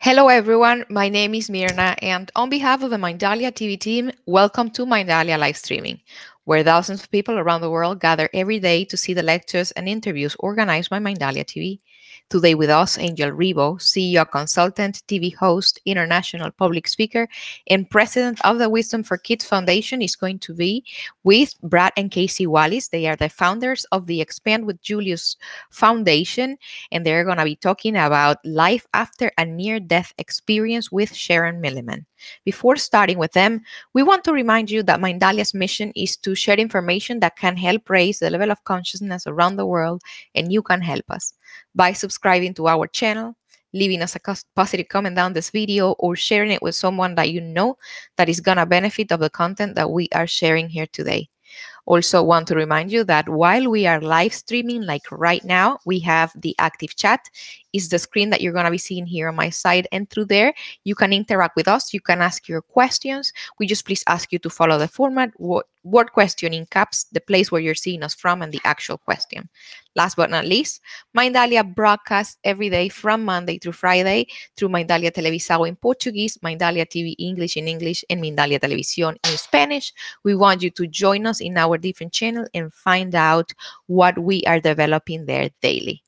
Hello everyone, my name is Mirna, and on behalf of the Mindalia TV team, welcome to Mindalia live streaming, where thousands of people around the world gather every day to see the lectures and interviews organized by Mindalia TV. Today with us, Angel Rebo, CEO consultant, TV host, international public speaker, and president of the Wisdom for Kids Foundation is going to be with Brad and Casey Wallis. They are the founders of the Expand with Julius Foundation, and they're going to be talking about life after a near-death experience with Sharon Milliman. Before starting with them, we want to remind you that Mindalia's mission is to share information that can help raise the level of consciousness around the world, and you can help us by subscribing to our channel, leaving us a positive comment down this video, or sharing it with someone that you know that is going to benefit of the content that we are sharing here today. Also want to remind you that while we are live streaming, like right now, we have the active chat. Is the screen that you're going to be seeing here on my side, and through there you can interact with us. You can ask your questions. We just please ask you to follow the format: word question in caps, the place where you're seeing us from, and the actual question. Last but not least, Mindalia broadcasts every day from Monday through Friday through Mindalia Televisão in Portuguese, Mindalia TV English in English, and Mindalia Televisión in Spanish. We want you to join us in our different channel and find out what we are developing there daily.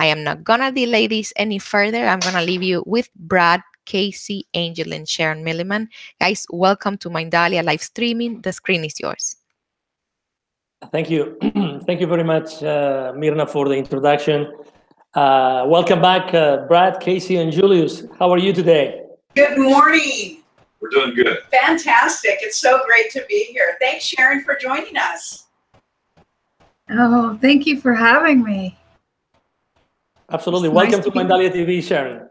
I am not gonna delay this any further. I'm gonna leave you with Brad, Casey, Angel, and Sharon Milliman. Guys, welcome to Mindalia live streaming. The screen is yours. Thank you. Thank you very much, Mirna, for the introduction. Welcome back, Brad, Casey, and Julius. How are you today? Good morning. We're doing good. Fantastic. It's so great to be here. Thanks, Sharon, for joining us. Oh, thank you for having me. Absolutely. Welcome to Mindalia TV, Sharon.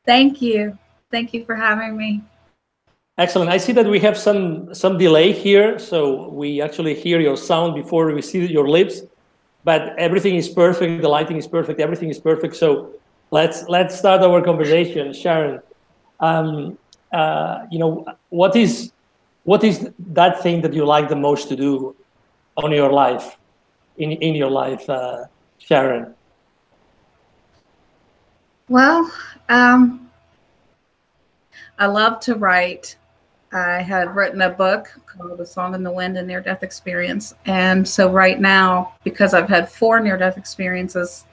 Thank you. Thank you for having me. Excellent. I see that we have some delay here, so we actually hear your sound before we see your lips, but everything is perfect. The lighting is perfect. Everything is perfect. So let's start our conversation, Sharon. What is that thing that you like the most to do on your life, in your life, Sharon? Well, I love to write. I have written a book called A Song in the Wind, a Near-Death Experience. And so right now, because I've had 4 near-death experiences,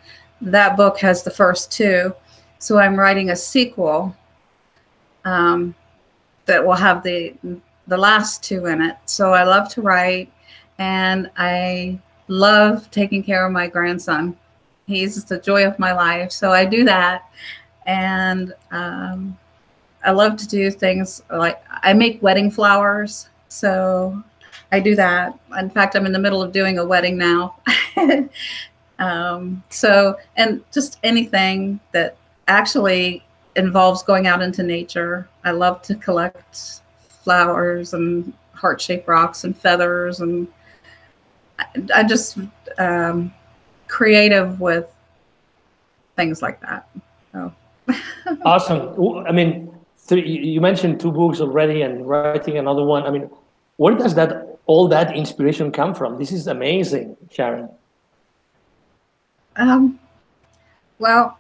that book has the first 2. So I'm writing a sequel that will have the last 2 in it. So I love to write, and I love taking care of my grandson. He's the joy of my life. So I do that. And I love to do things like I make wedding flowers. So I do that. In fact, I'm in the middle of doing a wedding now. And just anything that actually involves going out into nature. I love to collect flowers and heart-shaped rocks and feathers. And I just creative with things like that. So. Awesome. I mean, you mentioned 2 books already and writing another one. I mean, where does all that inspiration come from? This is amazing, Sharon. Well,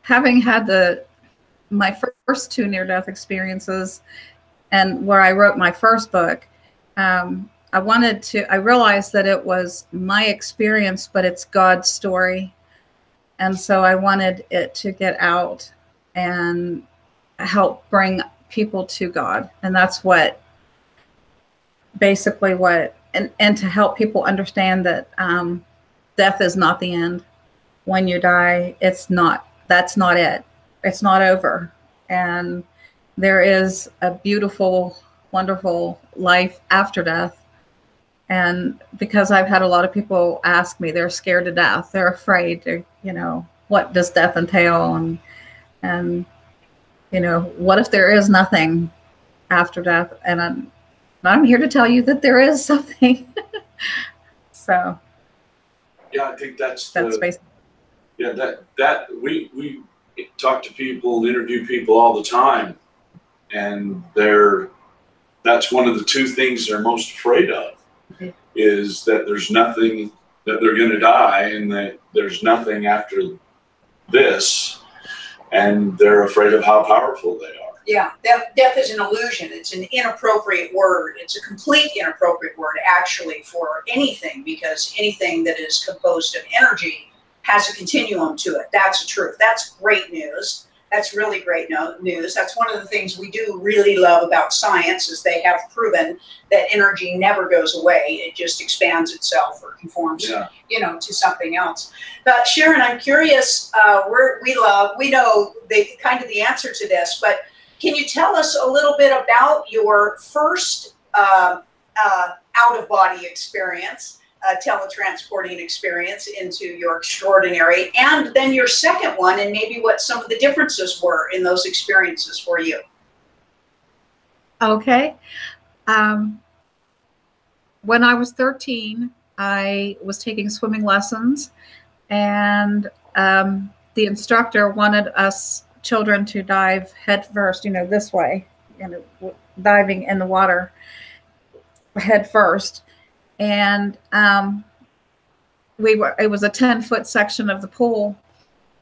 having had my first 2 near-death experiences, and where I wrote my first book, I realized that it was my experience, but it's God's story. And so I wanted it to get out and help bring people to God. And that's and to help people understand that death is not the end. When you die, that's not it. It's not over. And there is a beautiful, wonderful life after death. And because I've had a lot of people ask me, they're scared to death. They're afraid. What does death entail? And what if there is nothing after death? And I'm here to tell you that there is something. So. Yeah, I think that's basically. Yeah, that we talk to people, interview people all the time, and that's one of the 2 things they're most afraid of. Is that there's nothing, that they're going to die, and that there's nothing after this. and they're afraid of how powerful they are. Yeah, death is an illusion. It's an inappropriate word. It's a complete inappropriate word, actually, for anything, because anything that is composed of energy has a continuum to it. That's the truth. That's great news. That's really great news. That's one of the things we do really love about science, is they have proven that energy never goes away. It just expands itself or conforms, you know, to something else. But Sharon, I'm curious, we know kind of the answer to this, but can you tell us a little bit about your first out-of-body experience, teletransporting experience into your extraordinary, and then your second one, and maybe what some of the differences were in those experiences for you? Okay. When I was 13, I was taking swimming lessons, and the instructor wanted us children to dive head first, you know, this way, you know, diving in the water head first. And it was a 10-foot section of the pool,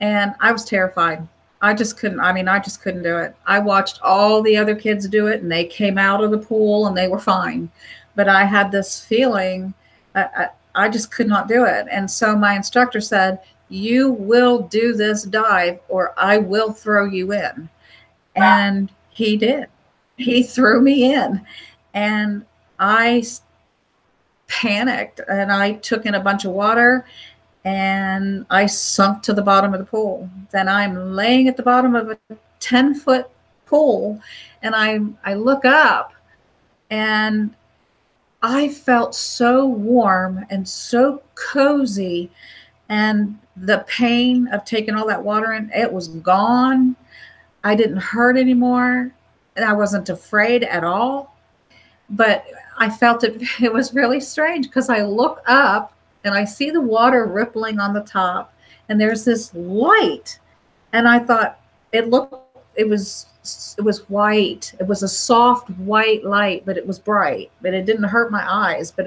and I was terrified. I just couldn't do it. I watched all the other kids do it, and they came out of the pool and they were fine. But I had this feeling, I just could not do it. And so my instructor said, "You will do this dive or I will throw you in." And he did. He threw me in, and I panicked, and I took in a bunch of water, and I sunk to the bottom of the pool. Then I'm laying at the bottom of a 10-foot pool, and I look up, and I felt so warm and so cozy, and the pain of taking all that water in, it was gone. I didn't hurt anymore, and I wasn't afraid at all. But I felt it was really strange, because I look up and I see the water rippling on the top, and there's this light, and I thought it was white. It was a soft white light, but it was bright, but it didn't hurt my eyes, but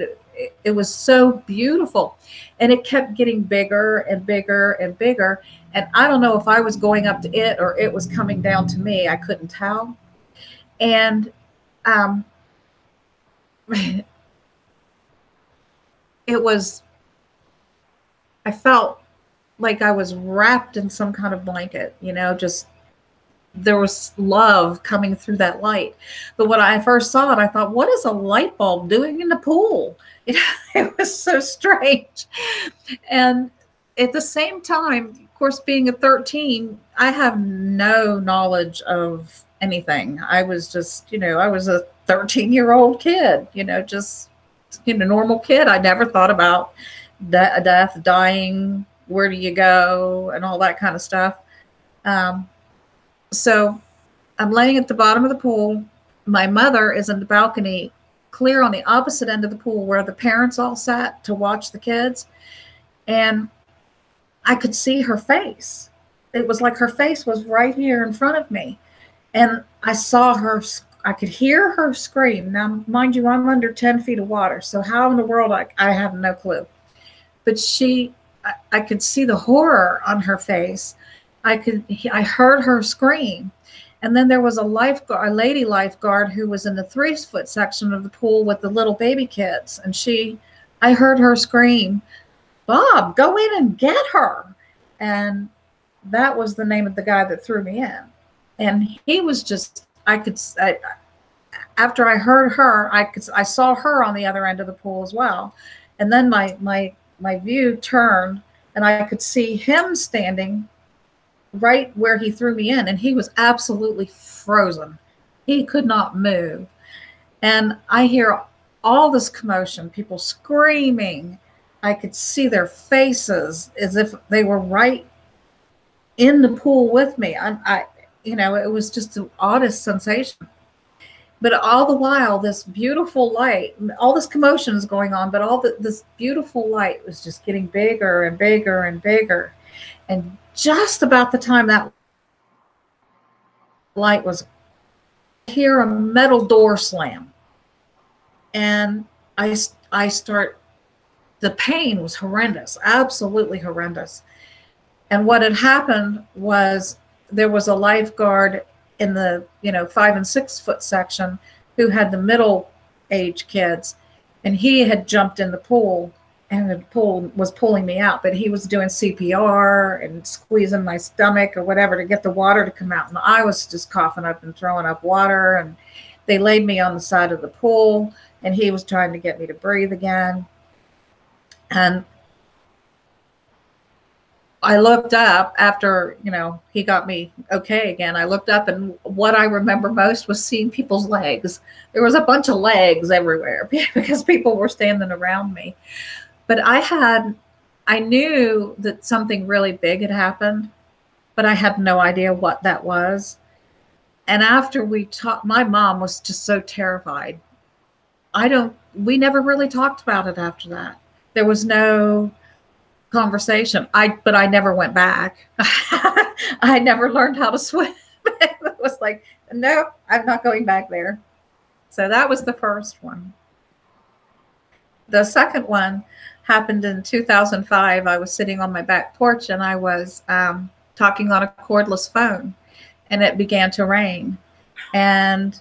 it was so beautiful, and it kept getting bigger and bigger and bigger. And I don't know if I was going up to it or it was coming down to me. I couldn't tell. And I felt like I was wrapped in some kind of blanket, you know, just there was love coming through that light. But when I first saw it, I thought, what is a light bulb doing in the pool? It was so strange. And at the same time, of course, being a 13, I have no knowledge of anything. I was just, you know, I was a 13-year-old kid, you know, just, you know, normal kid. I never thought about death, dying, where do you go, and all that kind of stuff. So I'm laying at the bottom of the pool. My mother is in the balcony, clear on the opposite end of the pool where the parents all sat to watch the kids. And I could see her face. It was like her face was right here in front of me. And I saw her, I could hear her scream. Now, mind you, I'm under 10 feet of water. So how in the world, I have no clue. But I could see the horror on her face. I heard her scream. And then there was a lady lifeguard who was in the 3-foot section of the pool with the little baby kids. And I heard her scream, "Bob, go in and get her." And that was the name of the guy that threw me in. And he was just, after I heard her, I saw her on the other end of the pool as well. And then my view turned, and I could see him standing right where he threw me in, and he was absolutely frozen. He could not move. And I hear all this commotion, people screaming. I could see their faces as if they were right in the pool with me. You know, it was just the oddest sensation. But all the while, this beautiful light, all this commotion is going on, but this beautiful light was just getting bigger and bigger and bigger. And just about the time that light was, I hear a metal door slam. And the pain was horrendous, absolutely horrendous. And what had happened was there was a lifeguard in the 5 and 6 foot section who had the middle age kids, and he had jumped in the pool, and the pool was pulling me out, but he was doing CPR and squeezing my stomach or whatever to get the water to come out, and I was just coughing up and throwing up water, and they laid me on the side of the pool, and he was trying to get me to breathe again. And I looked up after, he got me okay again. I looked up, and what I remember most was seeing people's legs. There was a bunch of legs everywhere because people were standing around me. But I knew that something really big had happened, but I had no idea what that was. And after we talked, my mom was just so terrified. We never really talked about it after that. There was no conversation. But I never went back. I never learned how to swim. It was like, no, I'm not going back there. So that was the first one. The second one happened in 2005. I was sitting on my back porch, and I was talking on a cordless phone, and it began to rain. And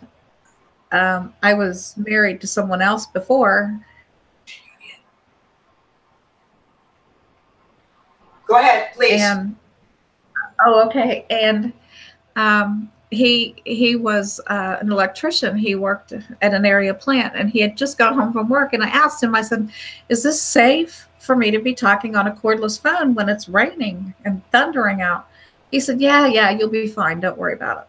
I was married to someone else before. Go ahead, please. Okay. And he was an electrician. He worked at an area plant, and he had just got home from work. And I asked him, I said, is this safe for me to be talking on a cordless phone when it's raining and thundering out? He said, yeah, you'll be fine. Don't worry about it.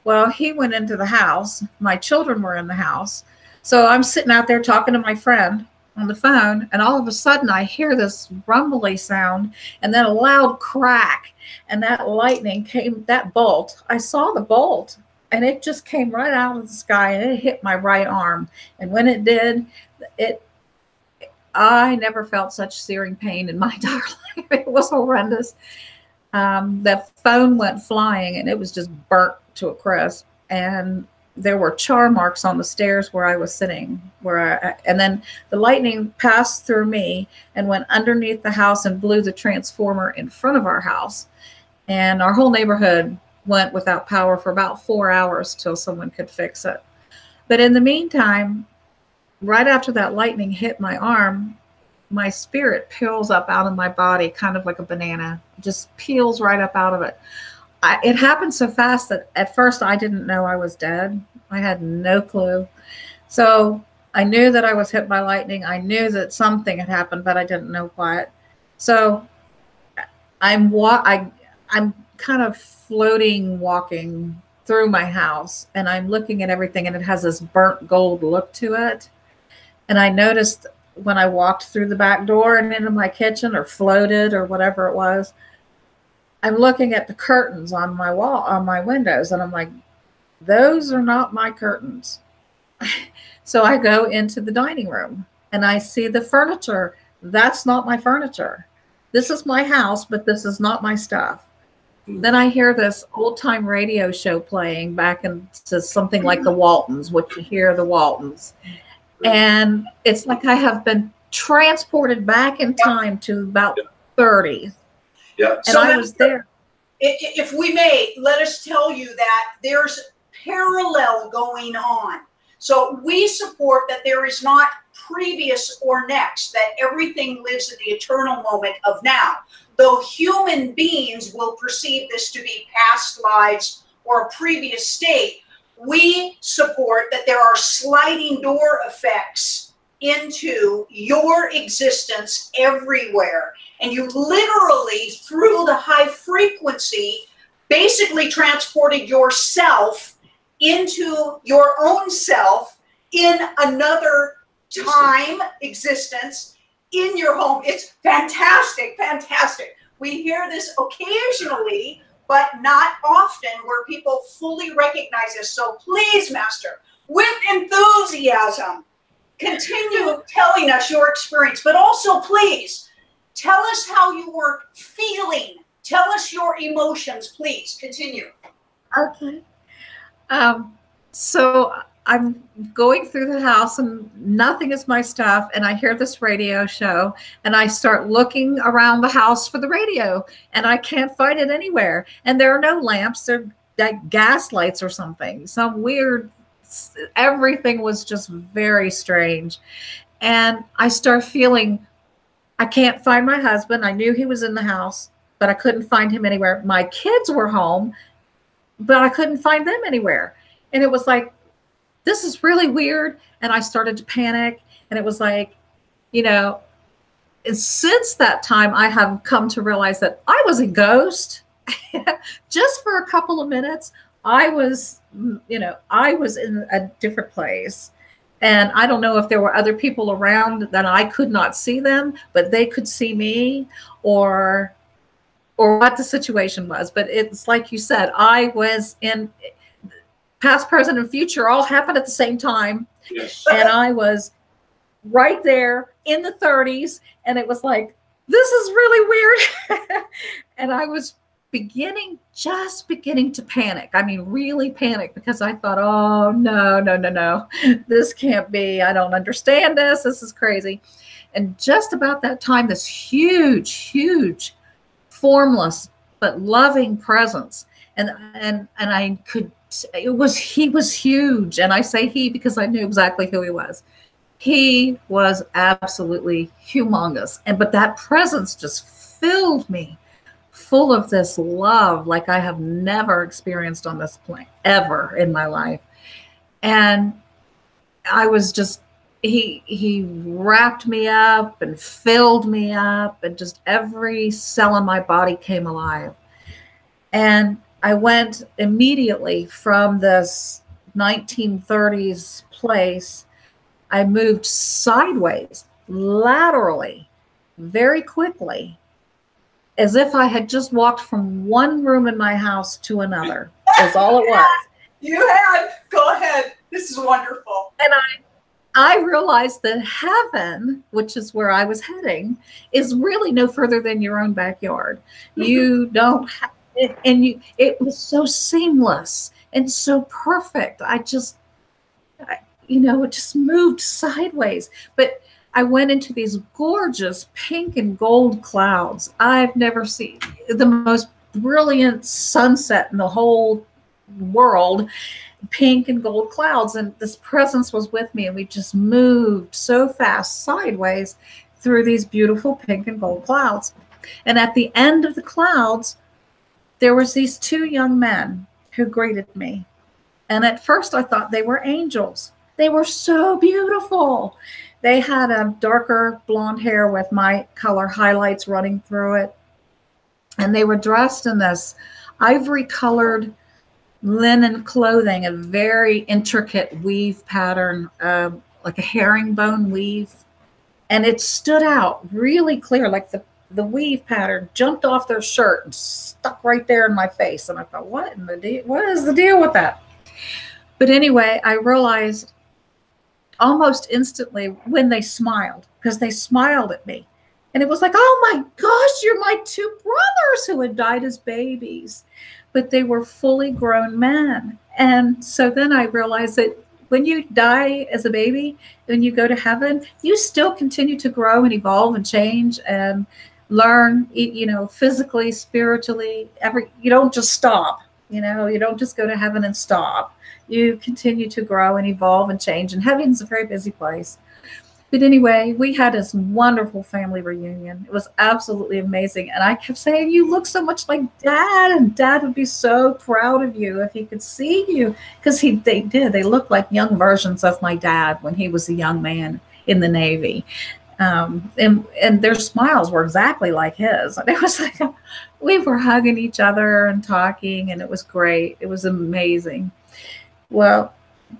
Well, he went into the house. My children were in the house. So I'm sitting out there talking to my friend on the phone, and all of a sudden I hear this rumbly sound and then a loud crack, and that lightning came, that bolt, I saw the bolt, and it just came right out of the sky, and it hit my right arm. And when it did, I never felt such searing pain in my entire life. It was horrendous. The phone went flying, and it was just burnt to a crisp, and there were char marks on the stairs where I was sitting, and then the lightning passed through me and went underneath the house and blew the transformer in front of our house. And our whole neighborhood went without power for about 4 hours till someone could fix it. But in the meantime, right after that lightning hit my arm, my spirit peels up out of my body, kind of like a banana, just peels right up out of it. It happened so fast that at first I didn't know I was dead. I had no clue. So I knew that I was hit by lightning. I knew that something had happened, but I didn't know what. So I'm kind of floating, walking through my house, and I'm looking at everything, and it has this burnt gold look to it. And I noticed when I walked through the back door and into my kitchen, or floated, or whatever it was, I'm looking at the curtains on my wall, on my windows, and I'm like, those are not my curtains. So I go into the dining room, and I see the furniture. That's not my furniture. This is my house, but this is not my stuff. Then I hear this old-time radio show playing back into something like the Waltons, what you hear the Waltons. And it's like I have been transported back in time to about 30. Yeah. And I was there. If we may, let us tell you that there's parallel going on. So we support that there is not previous or next, that everything lives in the eternal moment of now. Though human beings will perceive this to be past lives or a previous state, we support that there are sliding door effects into your existence everywhere. And you literally, through the high frequency, basically transported yourself into your own self in another time existence in your home. It's fantastic, fantastic. We hear this occasionally, but not often, where people fully recognize this. So please, Master, with enthusiasm, continue telling us your experience, but also please tell us how you were feeling. Tell us your emotions, please. Continue. Okay. So I'm going through the house and nothing is my stuff. And I hear this radio show and I start looking around the house for the radio and I can't find it anywhere. And there are no lamps. They're like gas lights or something. Some weird, everything was just very strange. And I start feeling, I can't find my husband. I knew he was in the house, but I couldn't find him anywhere. My kids were home, but I couldn't find them anywhere. And it was like, this is really weird. And I started to panic. And it was like, you know, and since that time, I have come to realize that I was a ghost. Just for a couple of minutes, I was, you know, I was in a different place. And I don't know if there were other people around that I could not see them, but they could see me, or what the situation was. But it's like you said, I was in past, present, and future all happened at the same time. Yes. And I was right there in the 30s. And it was like, this is really weird. And I was just beginning to panic. I mean, really panic, because I thought, oh, no. This can't be. I don't understand this. This is crazy. And just about that time, this huge, formless but loving presence. And I could, he was huge. And I say he because I knew exactly who he was. He was absolutely humongous. But that presence just filled me full of this love like I have never experienced on this planet ever in my life. And I was just, he wrapped me up and filled me up, and just every cell in my body came alive. And I went immediately from this 1930s place. I moved sideways, laterally, very quickly, as if I had just walked from one room in my house to another. That's all it was. You had. Go ahead. This is wonderful. And I realized that heaven, which is where I was heading, is really no further than your own backyard. You don't have it, and it was so seamless and so perfect. It just moved sideways. But I went into these gorgeous pink and gold clouds. I've never seen the most brilliant sunset in the whole world, pink and gold clouds. And this presence was with me, and we just moved so fast sideways through these beautiful pink and gold clouds. And at the end of the clouds, there was these two young men who greeted me. And at first I thought they were angels. They were so beautiful. They had a darker blonde hair with my color highlights running through it. And they were dressed in this ivory colored linen clothing, a very intricate weave pattern, like a herringbone weave. And it stood out really clear, like the weave pattern jumped off their shirt and stuck right there in my face. And I thought, what is the deal with that? But anyway, I realized almost instantly when they smiled, because they smiled at me. And it was like, oh my gosh, you're my two brothers who had died as babies. But they were fully grown men. And so then I realized that when you die as a baby, when you go to heaven, you still continue to grow and evolve and change and learn, physically, spiritually. You don't just stop. You don't just go to heaven and stop. You continue to grow and evolve and change. And heaven's a very busy place. But anyway, we had this wonderful family reunion. It was absolutely amazing. And I kept saying, you look so much like Dad. And Dad would be so proud of you if he could see you. Because they did. They looked like young versions of my dad when he was a young man in the Navy. And their smiles were exactly like his. And it was like, we were hugging each other and talking. And it was great. It was amazing. Well,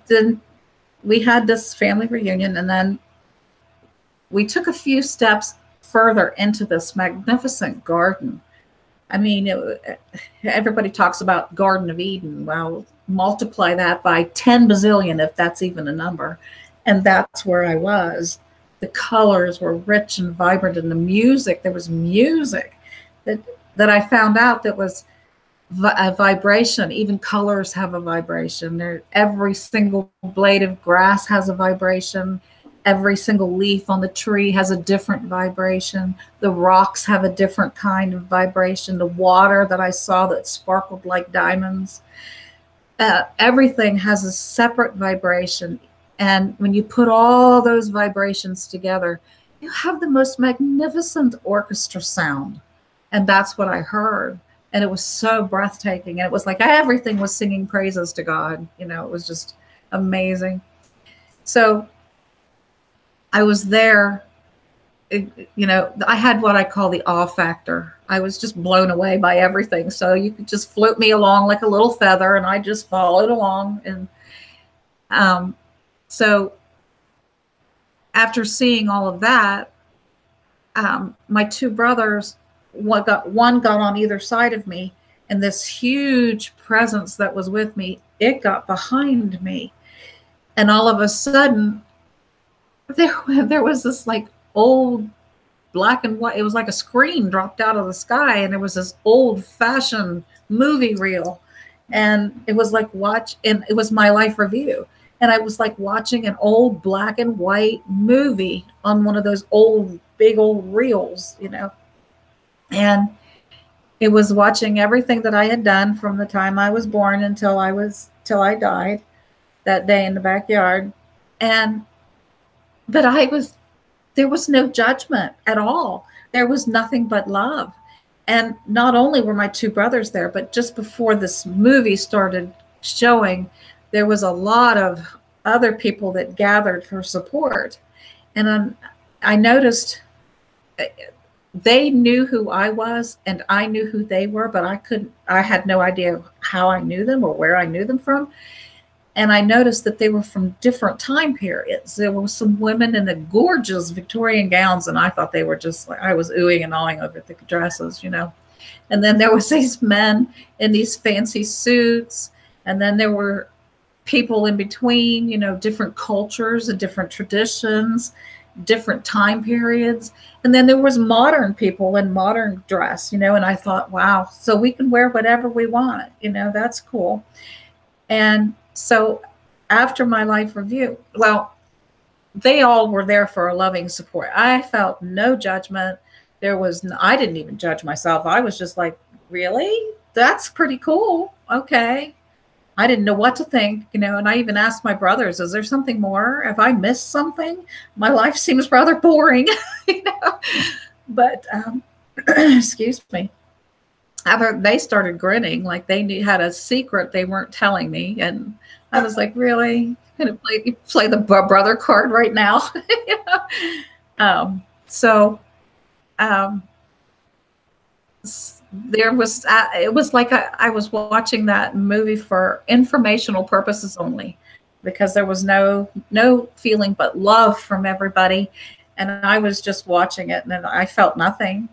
then we had this family reunion, and then we took a few steps further into this magnificent garden. I mean, everybody talks about Garden of Eden. Well, multiply that by 10 bazillion, if that's even a number. And that's where I was. The colors were rich and vibrant, and the music, there was music that I found out that was a vibration. Even colors have a vibration. Every single blade of grass has a vibration. Every single leaf on the tree has a different vibration. The rocks have a different kind of vibration. The water that I saw that sparkled like diamonds, everything has a separate vibration. And when you put all those vibrations together, you have the most magnificent orchestra sound. And that's what I heard. And it was so breathtaking. And it was like everything was singing praises to God. You know, it was just amazing. So I was there, you know, I had what I call the awe factor. I was just blown away by everything. So you could just float me along like a little feather, and I just followed along. And so after seeing all of that, my two brothers, one got on either side of me, and this huge presence that was with me, it got behind me. And all of a sudden, there was this like old black and white, it was like a screen dropped out of the sky, and it was this old fashioned movie reel, and it was like and it was My Life Review, and I was like watching an old black and white movie on one of those big old reels, you know. And it was watching everything that I had done from the time I was born until I died that day in the backyard. But there was no judgment at all. There was nothing but love. And not only were my two brothers there, but just before this movie started showing, there was a lot of other people that gathered for support. And I noticed they knew who I was and I knew who they were, but I had no idea how I knew them or where I knew them from. And I noticed that they were from different time periods. There were some women in the gorgeous Victorian gowns, and I thought they were just like, I was oohing and awing over the dresses, you know. And then there was these men in these fancy suits. And then there were people in between, you know, different cultures and different traditions, different time periods. And then there was modern people in modern dress, you know, and I thought, wow, so we can wear whatever we want, you know, that's cool. And so after My Life Review, well, they all were there for a loving support. I felt no judgment. I didn't even judge myself. I was just like, really? That's pretty cool. Okay. I didn't know what to think, you know, and I even asked my brothers, is there something more? Have I missed something? My life seems rather boring, you know, but, excuse me. After they started grinning, like they had a secret they weren't telling me. And I was like, really? Gonna play the brother card right now? You know? There was, it was like I was watching that movie for informational purposes only, because there was no feeling but love from everybody. And I was just watching it, and then I felt nothing.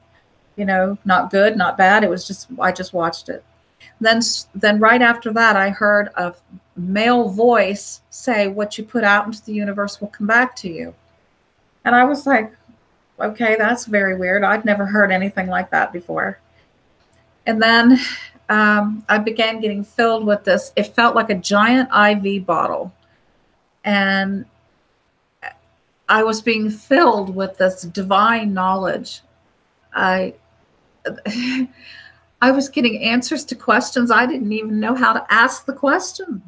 You know, not good, not bad. It was just, I just watched it. Then right after that, I heard a male voice say, what you put out into the universe will come back to you. And I was like, okay, that's very weird. I'd never heard anything like that before. And then I began getting filled with this. It felt like a giant IV bottle. And I was being filled with this divine knowledge. I was getting answers to questions. I didn't even know how to ask the question.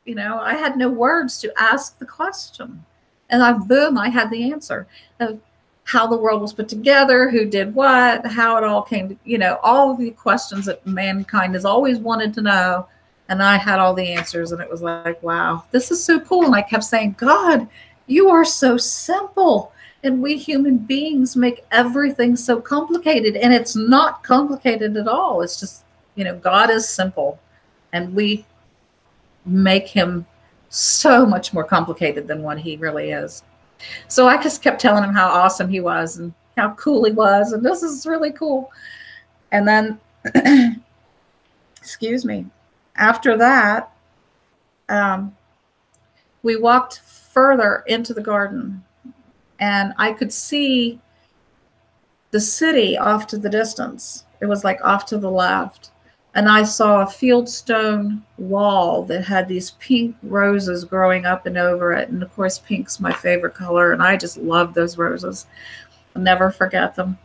You know, I had no words to ask the question. And boom, I had the answer of how the world was put together, who did what, how it all came to, you know, all of the questions that mankind has always wanted to know. And I had all the answers, and it was like, wow, this is so cool. And I kept saying, God, you are so simple. And we human beings make everything so complicated, and it's not complicated at all. It's just, you know, God is simple, and we make him so much more complicated than what he really is. So I just kept telling him how awesome he was and how cool he was, and this is really cool. And then, excuse me, after that, we walked further into the garden, and I could see the city off to the distance. It was like off to the left. And I saw a fieldstone wall that had these pink roses growing up and over it. And of course, pink's my favorite color, and I just love those roses. I'll never forget them.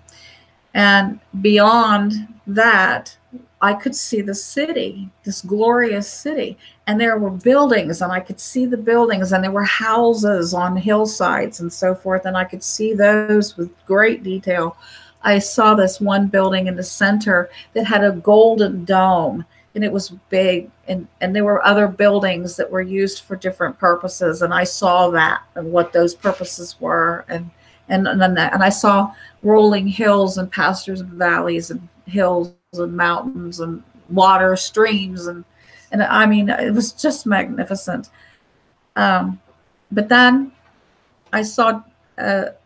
And beyond that, I could see the city, this glorious city. And there were buildings, and I could see the buildings, and there were houses on hillsides and so forth. And I could see those with great detail. I saw this one building in the center that had a golden dome, and it was big. And there were other buildings that were used for different purposes. And I saw that and what those purposes were. And I saw rolling hills and pastures and valleys and hills and mountains and water streams. And I mean, it was just magnificent. But then I saw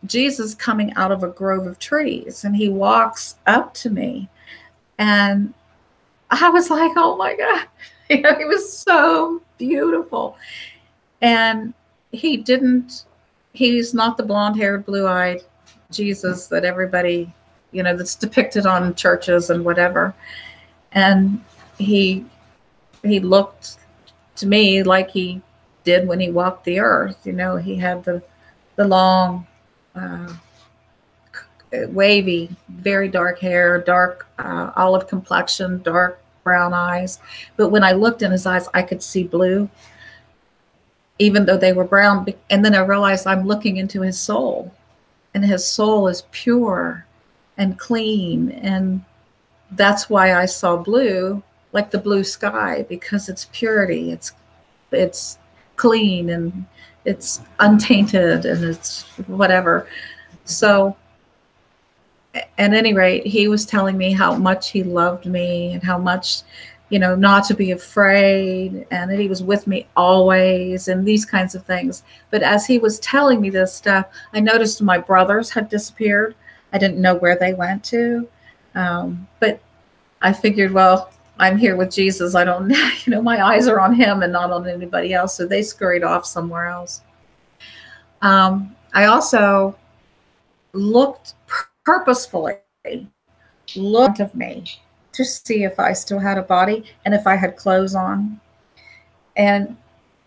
Jesus coming out of a grove of trees, and he walks up to me, and I was like, oh my God, he was so beautiful. And he's not the blonde-haired, blue-eyed Jesus that everybody, that's depicted on churches and whatever. And he looked to me like he did when he walked the earth. He had the long, wavy, very dark hair, dark olive complexion, dark brown eyes. But when I looked in his eyes, I could see blue, even though they were brown. And then I realized I'm looking into his soul, and his soul is pure and clean. And that's why I saw blue, like the blue sky, because it's purity, it's clean, and it's untainted, and it's whatever. So at any rate, he was telling me how much he loved me, and how much, not to be afraid, and that he was with me always, and these kinds of things. But as he was telling me this stuff, I noticed my brothers had disappeared. I didn't know where they went to. But I figured, well, I'm here with Jesus. I don't, my eyes are on him and not on anybody else. So they scurried off somewhere else. I also looked purposefully, looked of me to see if I still had a body and if I had clothes on. And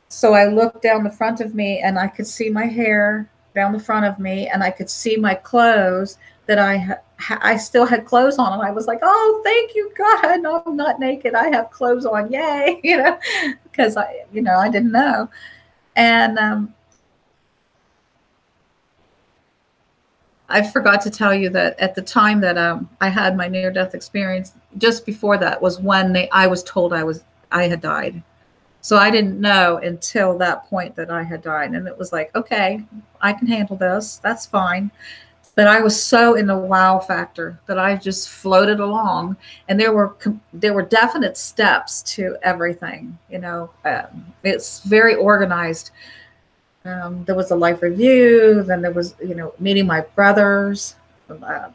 so I looked down the front of me, and I could see my hair down the front of me, and I could see my clothes that I still had clothes on. And I was like, oh, thank you, God. No, I'm not naked. I have clothes on. Yay. Because I didn't know. And I forgot to tell you that at the time that I had my near-death experience, just before that was when I was told I had died. So I didn't know until that point that I had died. And it was like, okay, I can handle this. That's fine. But I was so in the wow factor that I just floated along. And there were definite steps to everything. It's very organized. There was a life review, then there was, meeting my brothers,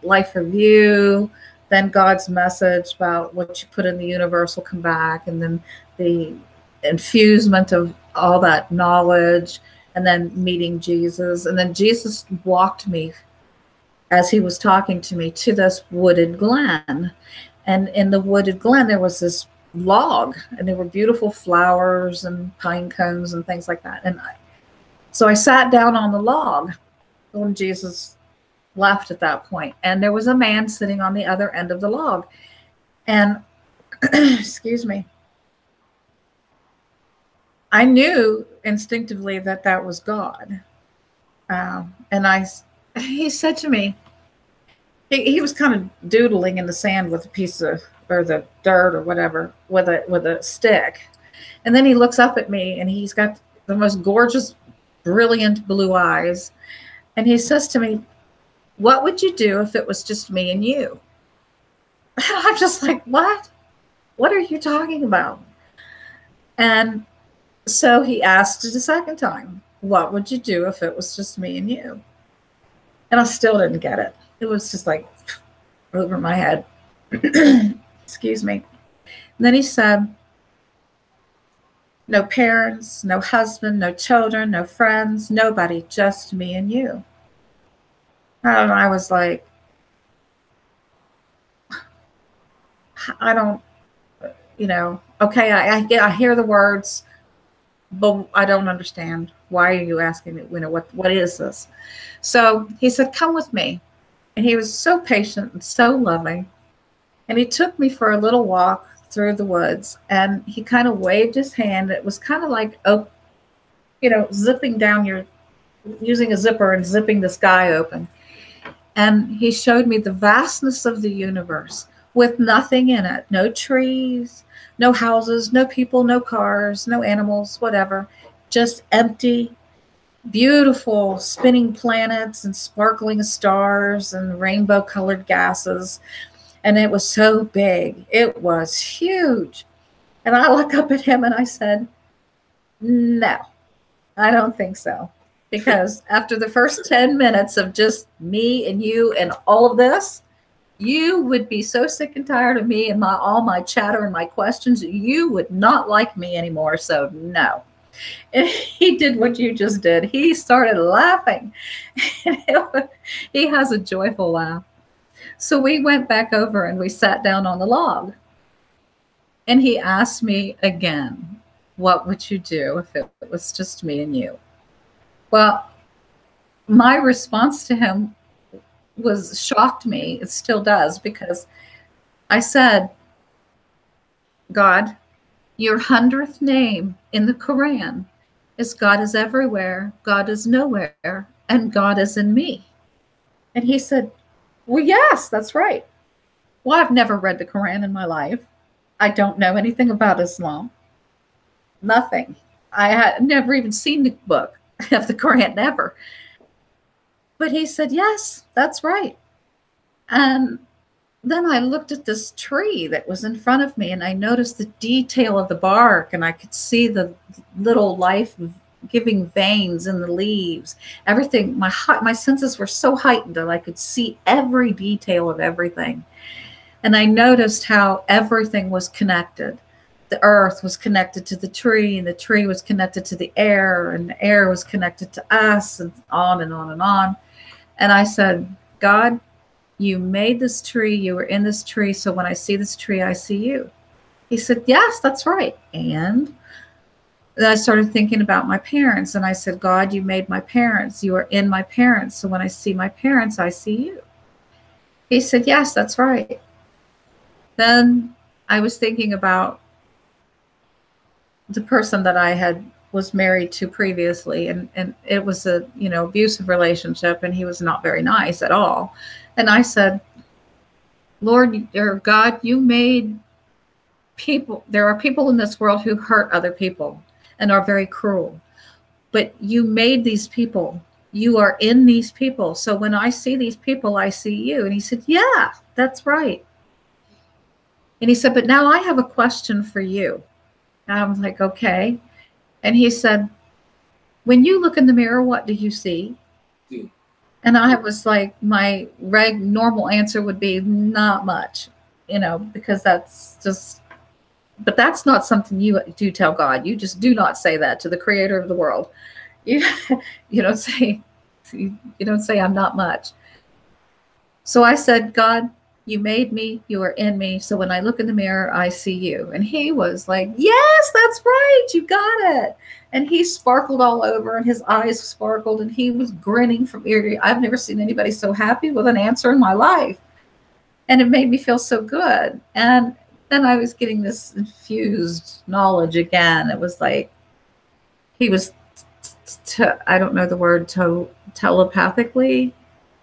life review, then God's message about what you put in the universe will come back, and then the infusement of all that knowledge, and then meeting Jesus. And then Jesus walked me, as he was talking to me, to this wooded glen. And in the wooded glen, there was this log, and there were beautiful flowers and pine cones and things like that. And so I sat down on the log when Jesus left at that point, and there was a man sitting on the other end of the log. And excuse me, I knew instinctively that that was God. And he said to me, he was kind of doodling in the sand with a piece of, or the dirt or whatever, with a stick. And then he looks up at me, and he's got the most gorgeous, brilliant blue eyes. And he says to me, what would you do if it was just me and you? And I'm just like, what? What are you talking about? And so he asked it a second time, what would you do if it was just me and you? And I still didn't get it. It was just like over my head. Excuse me. And then he said, no parents, no husband, no children, no friends, nobody, just me and you. And I was like, okay, I hear the words, but I don't understand. Why are you asking me? What is this? So he said, come with me. And he was so patient and so loving. And he took me for a little walk through the woods, and he kind of waved his hand. It was kind of like, zipping down using a zipper and zipping the sky open. And he showed me the vastness of the universe with nothing in it. No trees, no houses, no people, no cars, no animals, whatever. Just empty, beautiful spinning planets and sparkling stars and rainbow colored gases. And it was so big. It was huge. And I look up at him and I said, no, I don't think so. Because after the first 10 minutes of just me and you and all of this, you would be so sick and tired of me and all my chatter and my questions. You would not like me anymore. So no. And he did what you just did. He started laughing. He has a joyful laugh. So we went back over and we sat down on the log. And he asked me again, what would you do if it was just me and you? Well, my response to him shocked me. It still does, because I said, God, your 100th name in the Quran is God is everywhere, God is nowhere, and God is in me. And he said, well, yes, that's right. Well, I've never read the Quran in my life. I don't know anything about Islam. Nothing. I had never even seen the book of the Quran, never. But he said, yes, that's right. And then I looked at this tree that was in front of me, and I noticed the detail of the bark, and I could see the little life-giving veins in the leaves. Everything, my senses were so heightened that I could see every detail of everything. And I noticed how everything was connected. The earth was connected to the tree, and the tree was connected to the air, and the air was connected to us, and on and on and on. And I said, God, you made this tree, you were in this tree, so when I see this tree, I see you. He said, yes, that's right. And then I started thinking about my parents, and I said, God, you made my parents, you are in my parents, so when I see my parents, I see you. He said, yes, that's right. Then I was thinking about the person that I was married to previously, and it was a abusive relationship, and he was not very nice at all. And I said, Lord, or God, you made people. There are people in this world who hurt other people and are very cruel, but you made these people. You are in these people. So when I see these people, I see you. And he said, yeah, that's right. And he said, but now I have a question for you. And I was like, okay. And he said, when you look in the mirror, what do you see? And I was like, my normal answer would be not much, because that's just, but that's not something you do tell God. You just do not say that to the creator of the world. You don't say I'm not much. So I said, God, you made me, you are in me. So when I look in the mirror, I see you. And he was like, yes, that's right. You got it. And he sparkled all over, and his eyes sparkled, and he was grinning from ear to ear. I've never seen anybody so happy with an answer in my life. And it made me feel so good. And then I was getting this infused knowledge again. It was like he was, I don't know the word, telepathically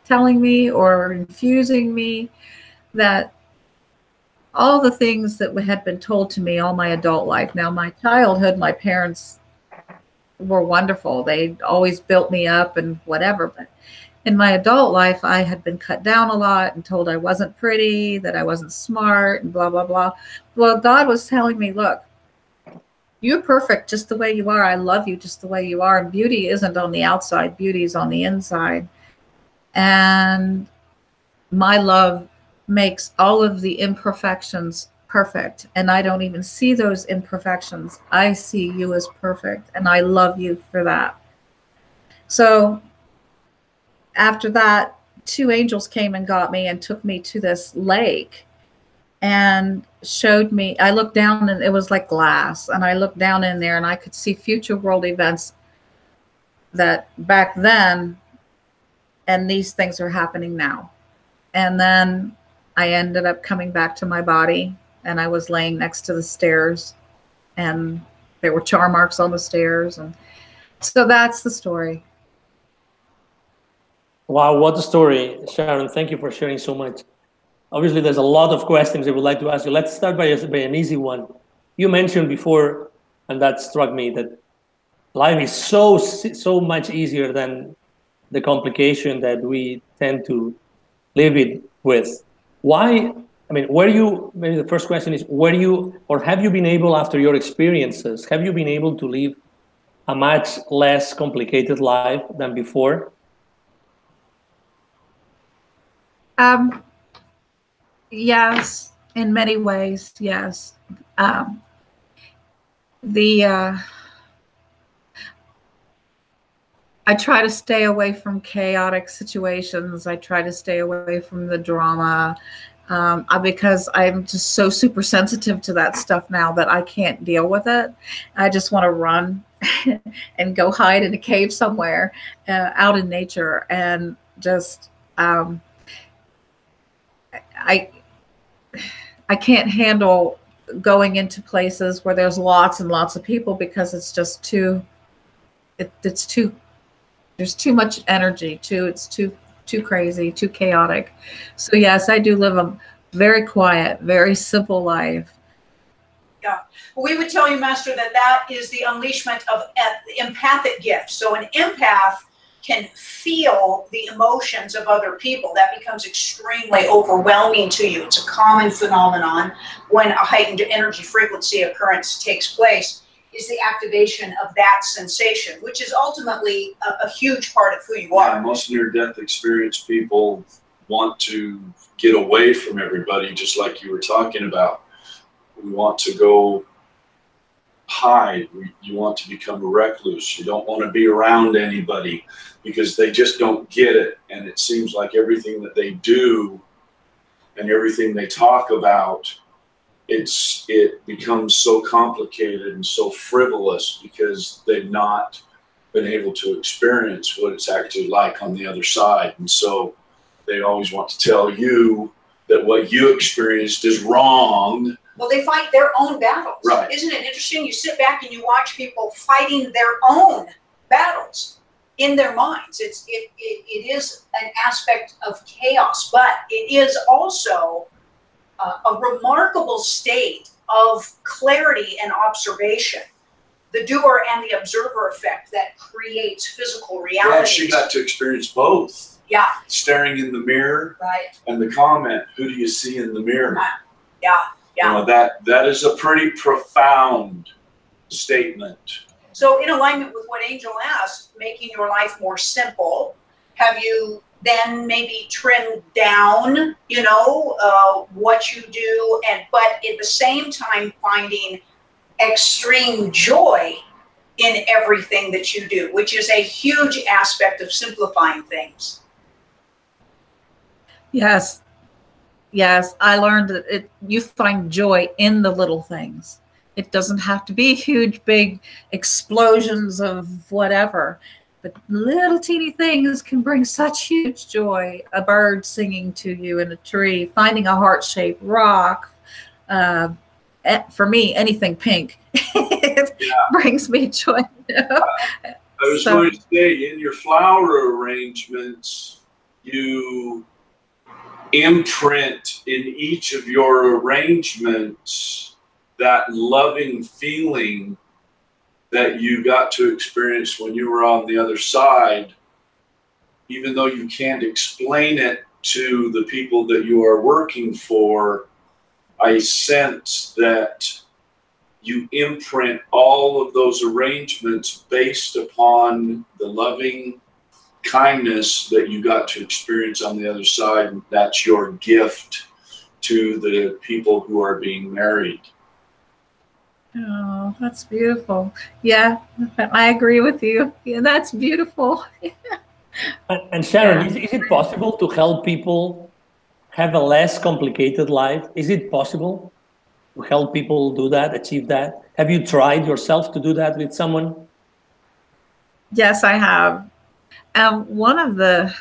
telling me or infusing me that all the things that had been told to me all my adult life. Now, my childhood, my parents were wonderful. They always built me up and whatever. But in my adult life, I had been cut down a lot and told I wasn't pretty, that I wasn't smart, and blah, blah, blah. Well, God was telling me, look, you're perfect just the way you are. I love you just the way you are. And beauty isn't on the outside. Beauty is on the inside. And my love makes all of the imperfections perfect. And I don't even see those imperfections. I see you as perfect. And I love you for that. So after that, 2 angels came and got me and took me to this lake. and showed me. I looked down and it was like glass, and I looked down in there and I could see future world events that back then, and these things are happening now. And then I ended up coming back to my body, and I was laying next to the stairs, and there were char marks on the stairs. And so that's the story. Wow, what a story, Sharon. Thank you for sharing so much. Obviously, there's a lot of questions I would like to ask you. Let's start by an easy one. You mentioned before, and that struck me, that life is so much easier than the complication that we tend to live it with. Why? I mean, maybe the first question is, have you been able, after your experiences, have you been able to live a much less complicated life than before? Yes, in many ways, yes. I try to stay away from chaotic situations. I try to stay away from the drama because I'm just so super sensitive to that stuff now that I can't deal with it. I just want to run and go hide in a cave somewhere out in nature, and just I can't handle going into places where there's lots and lots of people, because it's just there's too much energy, it's too crazy, too chaotic. So yes, I do live a very quiet, very simple life. Yeah, we would tell you, Master, that is the unleashment of the empathic gift. So an empath can feel the emotions of other people. That becomes extremely overwhelming to you. It's a common phenomenon when a heightened energy frequency occurrence takes place, is the activation of that sensation, which is ultimately a huge part of who you are. Yeah, most near-death experience people want to get away from everybody, just like you were talking about. We want to go hide. You want to become a recluse. You don't want to be around anybody because they just don't get it. And it seems like everything that they do and everything they talk about, it becomes so complicated and so frivolous because they've not been able to experience what it's actually like on the other side. And so they always want to tell you that what you experienced is wrong. Well, they fight their own battles. Right. Isn't it interesting? You sit back and you watch people fighting their own battles in their minds. It is an aspect of chaos, but it is also a remarkable state of clarity and observation. The doer and the observer effect that creates physical reality. Yeah, she got to experience both. Yeah. Staring in the mirror. Right. And the comment, who do you see in the mirror? Yeah. Yeah. You know, that is a pretty profound statement. So in alignment with what Angel asked, making your life more simple, have you then maybe trimmed down, what you do, but at the same time finding extreme joy in everything that you do, which is a huge aspect of simplifying things. Yes. Yes, I learned that you find joy in the little things. It doesn't have to be huge, big explosions of whatever, but little teeny things can bring such huge joy. A bird singing to you in a tree, finding a heart-shaped rock. For me, anything pink brings me joy. I was going to say, in your flower arrangements, you imprint in each of your arrangements that loving feeling that you got to experience when you were on the other side, even though you can't explain it to the people that you are working for. I sense that you imprint all of those arrangements based upon the loving kindness that you got to experience on the other side. And that's your gift to the people who are being married. Oh, that's beautiful. Yeah, I agree with you. Yeah, that's beautiful. And Sharon, is it possible to help people have a less complicated life? Is it possible to help people do that, achieve that? Have you tried yourself to do that with someone? Yes, I have. One of the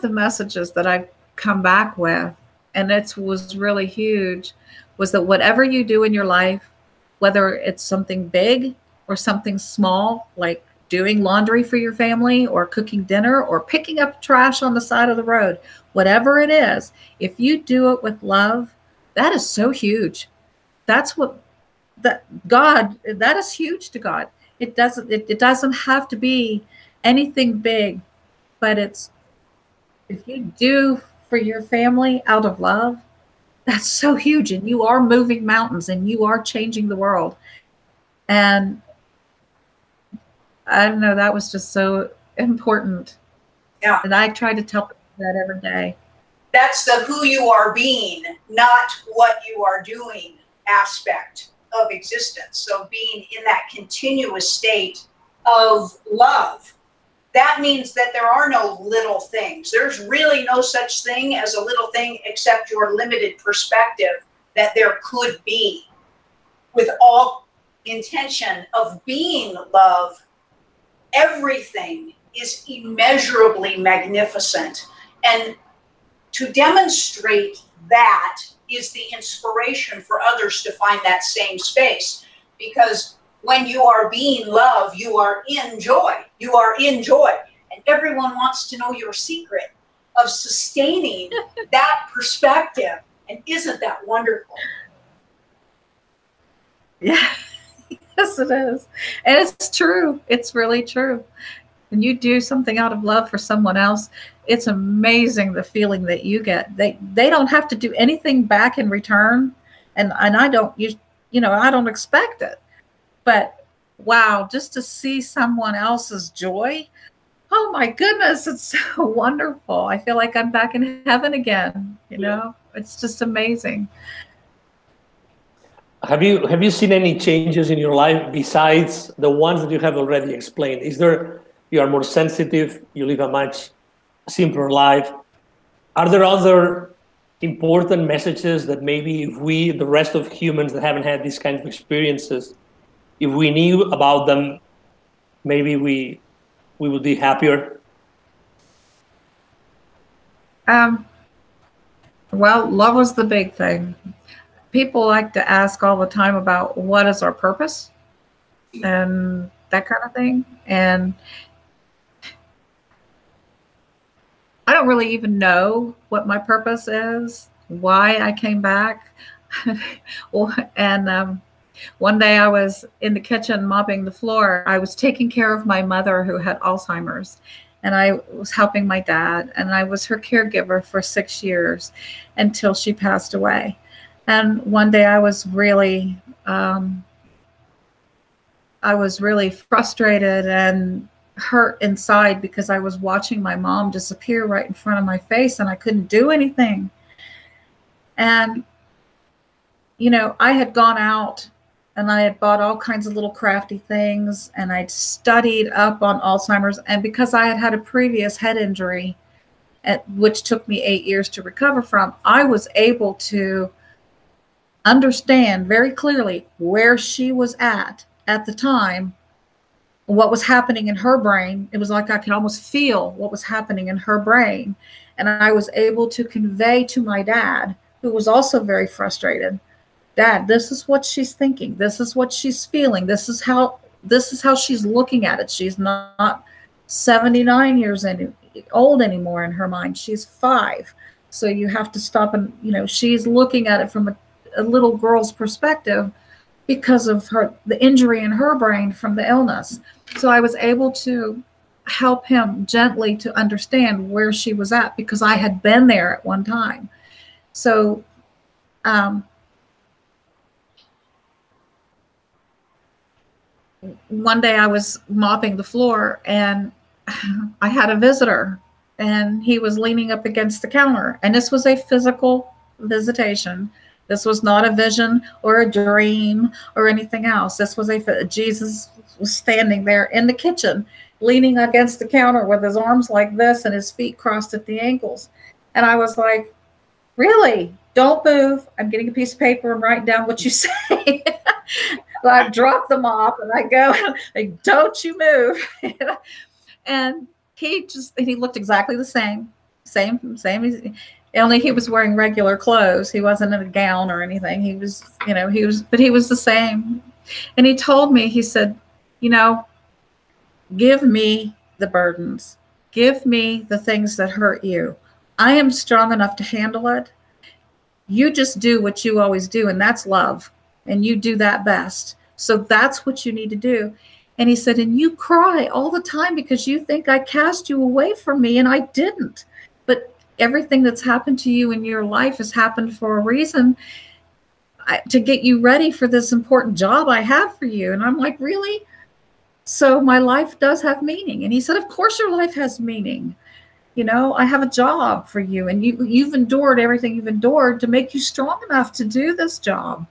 messages that I've come back with, and it was really huge, was that whatever you do in your life, whether it's something big or something small, like doing laundry for your family or cooking dinner or picking up trash on the side of the road, whatever it is, if you do it with love, that is so huge. That's what that is huge to God. It doesn't have to be anything big, but it's, if you do for your family out of love, that's so huge, and you are moving mountains and you are changing the world. And I don't know, that was just so important. Yeah. And I try to tell people that every day. That's the who you are being, not what you are doing aspect of existence. So being in that continuous state of love, that means that there are no little things. There's really no such thing as a little thing except your limited perspective that there could be. With all intention of being love, everything is immeasurably magnificent. And to demonstrate that is the inspiration for others to find that same space. Because when you are being love, you are in joy. You are in joy. And everyone wants to know your secret of sustaining that perspective. And isn't that wonderful? Yeah, yes, it is. And it's true. It's really true. When you do something out of love for someone else, it's amazing the feeling that you get. They don't have to do anything back in return. And I don't, I don't expect it. But wow, just to see someone else's joy, oh my goodness, it's so wonderful. I feel like I'm back in heaven again. It's just amazing. Have you seen any changes in your life besides the ones that you have already explained? Is there, you are more sensitive, you live a much simpler life? Are there other important messages that maybe if we, the rest of humans that haven't had these kinds of experiences, if we knew about them, maybe we would be happier? Well, love was the big thing. People like to ask all the time about what is our purpose and that kind of thing. And I don't really even know what my purpose is, why I came back. And one day I was in the kitchen mopping the floor. I was taking care of my mother who had Alzheimer's, and I was helping my dad, and I was her caregiver for 6 years until she passed away. And one day I was really frustrated and hurt inside because I was watching my mom disappear right in front of my face and I couldn't do anything. And, I had gone out and I had bought all kinds of little crafty things, and I'd studied up on Alzheimer's. And because I had had a previous head injury, which took me 8 years to recover from, I was able to understand very clearly where she was at the time, what was happening in her brain. It was like I could almost feel what was happening in her brain. And I was able to convey to my dad, who was also very frustrated, Dad, this is what she's thinking. This is what she's feeling. This is how she's looking at it. She's not 79 years old anymore in her mind. She's 5. So you have to stop and, she's looking at it from a little girl's perspective because of the injury in her brain from the illness. So I was able to help him gently to understand where she was at because I had been there at one time. So one day I was mopping the floor and I had a visitor, and he was leaning up against the counter, and this was a physical visitation. This was not a vision or a dream or anything else. This was Jesus was standing there in the kitchen, leaning against the counter with his arms like this and his feet crossed at the ankles. And I was like, really? Don't move. I'm getting a piece of paper and writing down what you say. I drop them off and I go, like, don't you move. And he looked exactly the same. Only he was wearing regular clothes. He wasn't in a gown or anything. He was the same. And he told me, he said, give me the burdens. Give me the things that hurt you. I am strong enough to handle it. You just do what you always do, and that's love. And you do that best. So that's what you need to do. And he said, and you cry all the time because you think I cast you away from me, and I didn't. But everything that's happened to you in your life has happened for a reason, to get you ready for this important job I have for you. And I'm like, really? So my life does have meaning. And he said, of course your life has meaning. I have a job for you, and you've endured everything you've endured to make you strong enough to do this job.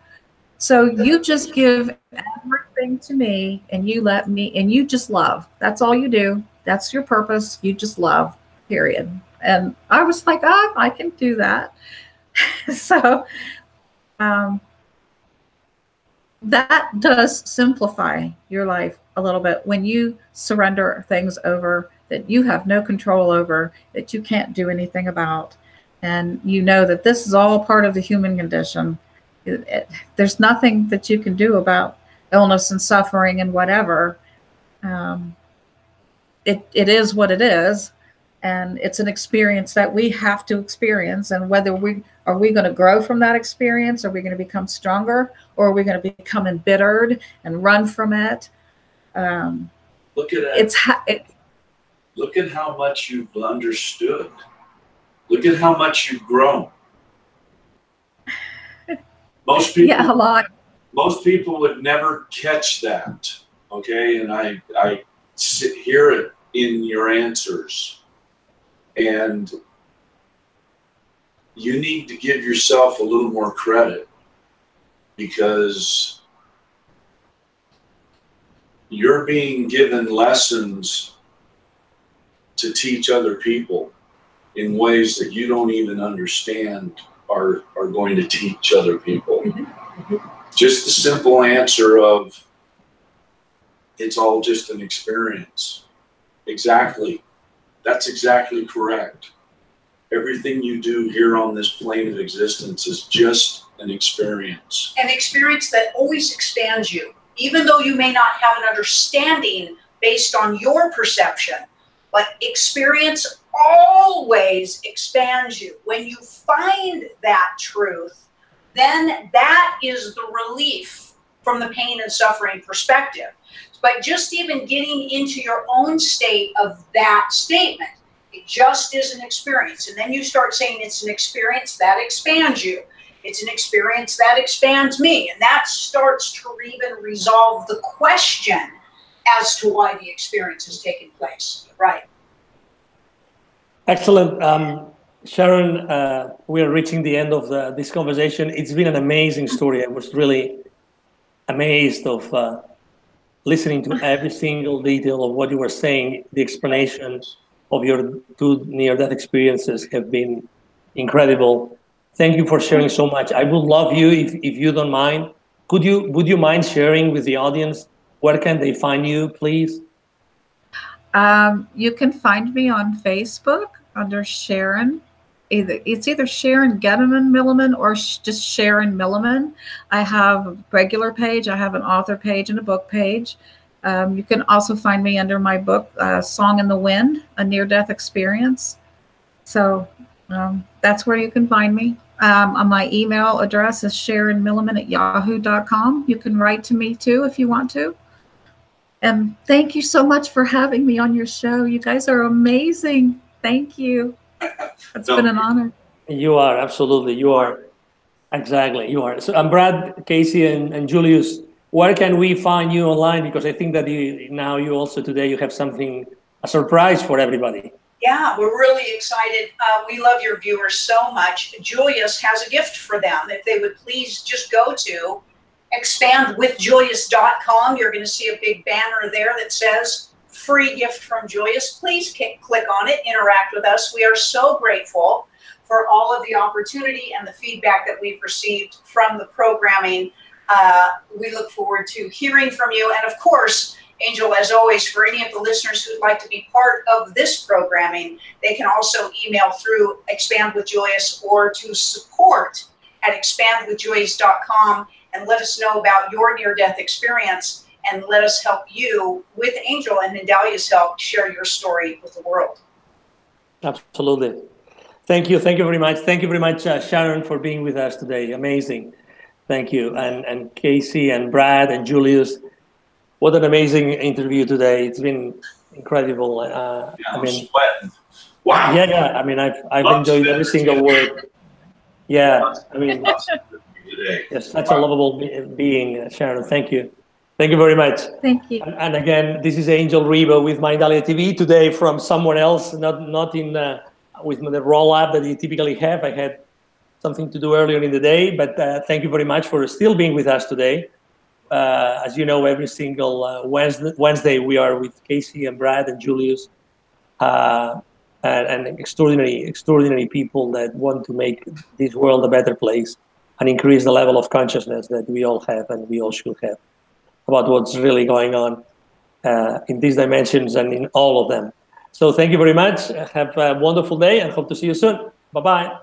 So you just give everything to me, and you just love. That's all you do. That's your purpose. You just love, period. And I was like, I can do that. So that does simplify your life a little bit when you surrender things over that you have no control over, that you can't do anything about. And you know that this is all part of the human condition. There's nothing that you can do about illness and suffering and whatever. It is what it is. And it's an experience that we have to experience. And whether are we going to grow from that experience? Are we going to become stronger? Or are we going to become embittered and run from it? Look at it. Look at how much you've understood. Look at how much you've grown. Most people, yeah, a lot. Most people would never catch that. Okay, and I hear it in your answers. And you need to give yourself a little more credit, because you're being given lessons to teach other people in ways that you don't even understand are going to teach other people. Mm-hmm. Just the simple answer of, it's all just an experience. Exactly. That's exactly correct. Everything you do here on this plane of existence is just an experience. An experience that always expands you, even though you may not have an understanding based on your perception. But experience always expands you. When you find that truth, then that is the relief from the pain and suffering perspective. But just even getting into your own state of that statement, it just is an experience. And then you start saying it's an experience that expands you. It's an experience that expands me. And that starts to even resolve the question as to why the experience has taken place. Right. Excellent. Sharon, we are reaching the end of this conversation. It's been an amazing story. I was really amazed of listening to every single detail of what you were saying. The explanation of your 2 near-death experiences have been incredible. Thank you for sharing so much. I would love you, if you don't mind, would you mind sharing with the audience, where can they find you, please? You can find me on Facebook under Sharon. It's either Sharon Getterman Milliman or just Sharon Milliman. I have a regular page, I have an author page and a book page. You can also find me under my book, Song in the Wind, A Near-Death Experience. So that's where you can find me. My email address is sharonmilliman@yahoo.com. You can write to me too if you want to. And thank you so much for having me on your show. You guys are amazing. Thank you. It's been an honor. You are, absolutely. You are. Exactly, you are. So I'm Brad, Casey, and Julius. Where can we find you online? Because I think that you also today, you have something, a surprise for everybody. Yeah, we're really excited. We love your viewers so much. Julius has a gift for them. If they would please just go to expandwithjulius.com. You're going to see a big banner there that says free gift from Joyous. Please click on it, interact with us. We are so grateful for all of the opportunity and the feedback that we've received from the programming. We look forward to hearing from you. And of course, Angel, as always, for any of the listeners who'd like to be part of this programming, they can also email through Expand with Joyous or to support@expandwithjoyous.com and let us know about your near-death experience, and let us help you, with Angel and Mindalia's help, share your story with the world. Absolutely. Thank you very much. Thank you very much, Sharon, for being with us today. Amazing. Thank you. And Casey and Brad and Julius, what an amazing interview today. It's been incredible. Yeah, I mean, sweating. Wow. Yeah. I mean, I've enjoyed every single word. Yeah, I mean, yes, such a lovable being, Sharon. Thank you. Thank you very much. Thank you. And again, this is Angel Rebo with Mindalia TV today from somewhere else, not in with the roll up that you typically have. I had something to do earlier in the day, but thank you very much for still being with us today. As you know, every single Wednesday we are with Casey and Brad and Julius, and extraordinary people that want to make this world a better place and increase the level of consciousness that we all have and we all should have about what's really going on in these dimensions and in all of them. So thank you very much. Have a wonderful day and hope to see you soon. Bye-bye.